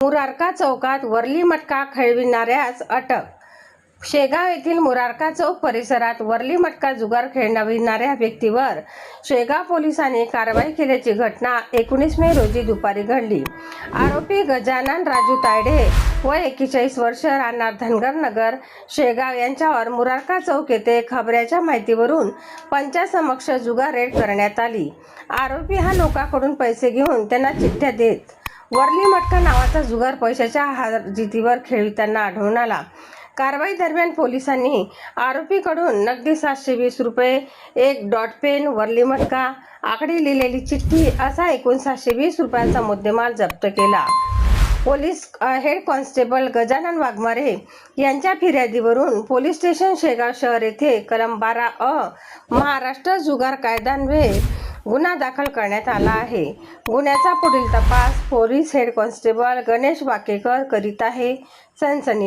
मुरारका चौकात वरली मटका खेळविणाऱ्यास अटक. शेगाव येथील मुरारका चौक परिसरात वरली मटका जुगार खेळविणाऱ्या व्यक्तीवर शेगाव पोलिसांनी कारवाई केल्याची घटना 19 मे रोजी दुपारी घडली. आरोपी गजानन राजू तायडे वय 41 वर्ष, राहणार धनगर नगर, शेगाव यांच्यावर मुरारका चौक येथे खबऱ्याच्या माहितीवरून पंचासमक्ष जुगार रेड करण्यात आली. आरोपी हा लोकांकडून पैसे घेऊन त्यांना चिठ्ठ्या देत वरली मटका नावाचा जुगार पैशाच्या हारजीतीवर खेळविताना आढळून आला. कारवाई दरम्यान पोलिसांनी आरोपीकडून नगदी 720 रुपये, एक डॉट पेन, वरली मटका, आकडी लिहिलेली चिठ्ठी असा एकूण 720 रुपयांचा मुद्देमाल जप्त केला. Police head constable Gajanan Waghmare यांच्या फिर्यादीवरून पोलीस स्टेशन शेगाव शहर येथे कलम 12(अ) महाराष्ट्र जुगार कायद्यान्वये गुन्हा दाखल करण्यात आला आहे. गुन्ह्याचा पुढील तपास police head constable Ganesh Wakekar करीत आहे. सनसनी